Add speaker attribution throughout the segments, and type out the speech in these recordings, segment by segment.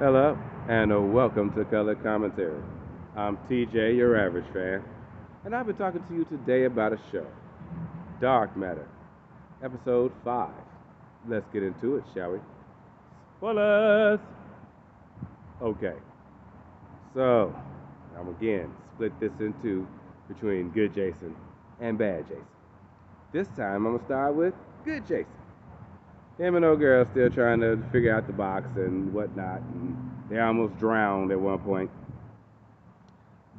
Speaker 1: Hello, and welcome to Color Commentary. I'm TJ, your average fan, and I've been talking to you today about a show, Dark Matter, Episode 5. Let's get into it, shall we? Spoilers! Okay, so I'm again split this into between good Jason and bad Jason. This time I'm gonna start with good Jason. Him and old girl still trying to figure out the box and whatnot, and they almost drowned at one point.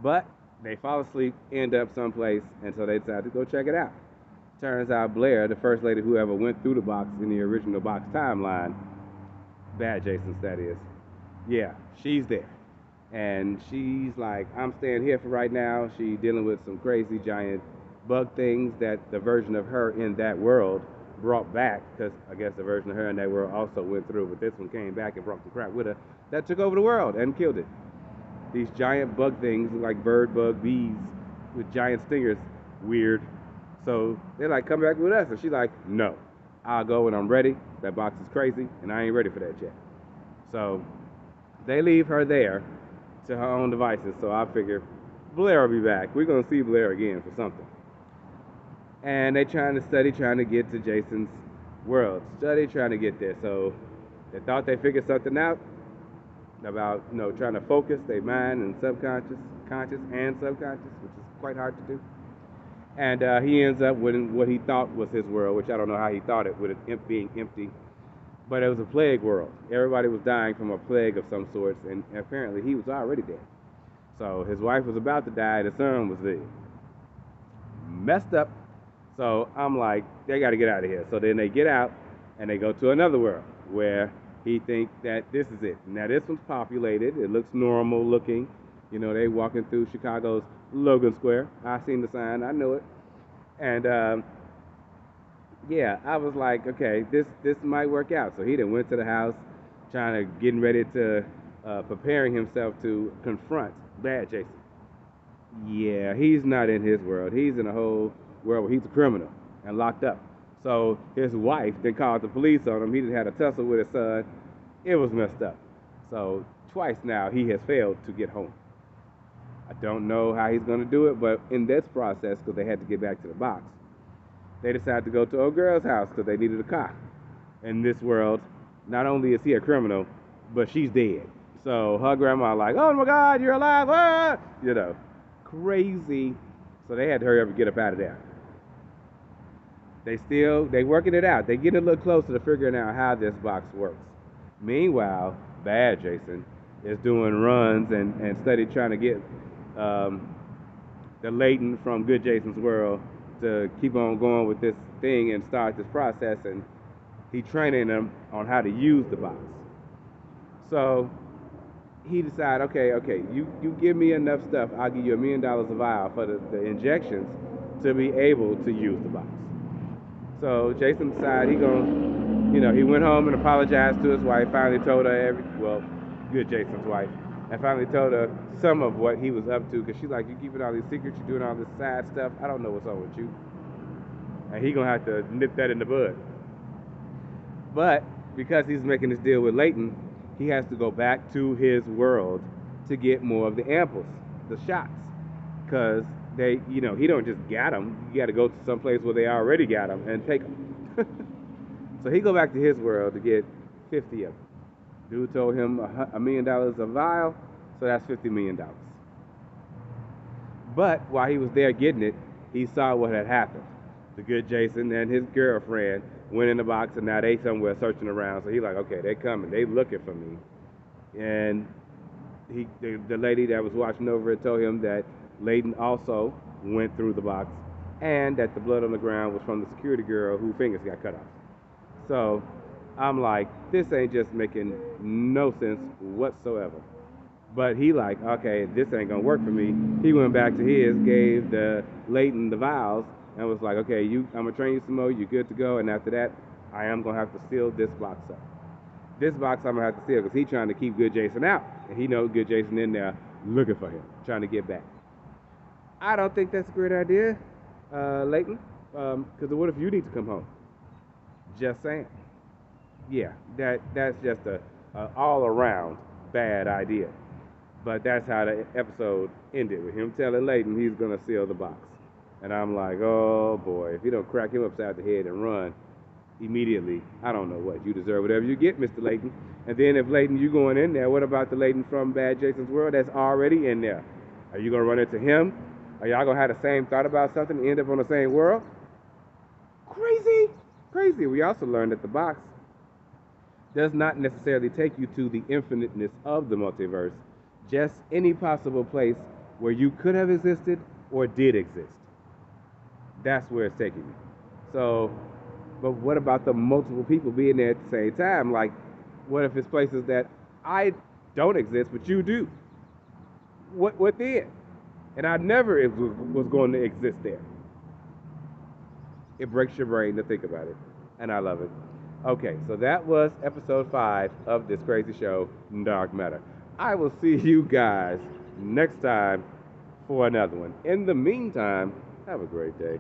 Speaker 1: But they fall asleep, end up someplace, and so they decide to go check it out. Turns out Blair, the first lady who ever went through the box in the original box timeline, bad Jason's that is, yeah, she's there. And she's like, I'm staying here for right now. She's dealing with some crazy giant bug things that the version of her in that world brought back, because I guess the version of her in that world also went through, but this one came back and brought some crap with her that took over the world and killed it. These giant bug things like bird bug bees with giant stingers. Weird. So they're like, come back with us. And she's like, no. I'll go when I'm ready. That box is crazy, and I ain't ready for that yet. So they leave her there to her own devices. So I figure Blair will be back. We're going to see Blair again for something. And they trying to get to Jason's world. Trying to get there. So they thought they figured something out about trying to focus their mind and subconscious, conscious and subconscious, which is quite hard to do. And he ends up with what he thought was his world, which I don't know how he thought it, with it being empty. But it was a plague world. Everybody was dying from a plague of some sorts, and apparently he was already dead. So his wife was about to die, and his son was dead. Messed up. So I'm like, they got to get out of here. So then they get out, and they go to another world where he thinks that this is it. Now this one's populated. It looks normal looking. They walking through Chicago's Logan Square. I seen the sign. I know it. And yeah, I was like, okay, this might work out. So he then went to the house, getting ready to preparing himself to confront bad Jason. Yeah, he's not in his world. He's in a whole world where he's a criminal and locked up. So his wife then called the police on him. He just had a tussle with his son. It was messed up. So twice now he has failed to get home. I don't know how he's going to do it, but in this process, because they had to get back to the box, they decided to go to old girl's house because they needed a car. In this world, not only is he a criminal, but she's dead. So her grandma like, oh my God, you're alive, ah! Crazy. So they had to hurry up and get up out of there. They working it out. They getting a little closer to figuring out how this box works. Meanwhile, bad Jason is doing runs and study trying to get the Layton from good Jason's world to keep on going with this thing and start this process, and he training them on how to use the box. So he decided, okay, you give me enough stuff, I'll give you $1 million a vial for the injections to be able to use the box. So Jason decided he went home and apologized to his wife, finally told her good Jason's wife, and finally told her some of what he was up to, because she's like, you keeping all these secrets, you're doing all this side stuff, I don't know what's up with you. And he gonna have to nip that in the bud. But because he's making this deal with Layton, he has to go back to his world to get more of the ampoules, the shots, because he don't just get them. You got to go to some place where they already got them and take them. So he go back to his world to get 50 of them. Dude told him $1 million a vial, so that's $50 million. But while he was there getting it, he saw what had happened. The good Jason and his girlfriend went in the box, and now they somewhere searching around. So he like, okay, they coming, they looking for me. And the lady that was watching over it told him that Layton also went through the box, and that the blood on the ground was from the security girl whose fingers got cut off. So I'm like, this ain't just making no sense whatsoever. But he like, okay, this ain't gonna work for me. He went back to his, gave the Layton the vials, and was like, okay, I'm gonna train you some more, you're good to go, and after that, I am gonna have to seal this box up. This box I'm gonna have to seal because he's trying to keep good Jason out, and he knows good Jason in there looking for him, trying to get back. I don't think that's a great idea, Layton, because what if you need to come home? Just saying. Yeah, that's just a all around bad idea. But that's how the episode ended, with him telling Layton he's gonna seal the box. And I'm like, oh boy, if you don't crack him upside the head and run immediately, I don't know what. You deserve whatever you get, Mr. Layton. And then if Layton, you going in there, what about the Layton from Bad Jason's World that's already in there? Are you gonna run into him? Are y'all gonna have the same thought about something and end up on the same world? Crazy, crazy. We also learned that the box does not necessarily take you to the infiniteness of the multiverse, just any possible place where you could have existed or did exist. That's where it's taking you. So, but what about the multiple people being there at the same time? Like, what if it's places that I don't exist, but you do? What then? And I never was going to exist there. It breaks your brain to think about it, and I love it. Okay, so that was episode 5 of this crazy show, Dark Matter. I will see you guys next time for another one. In the meantime, have a great day.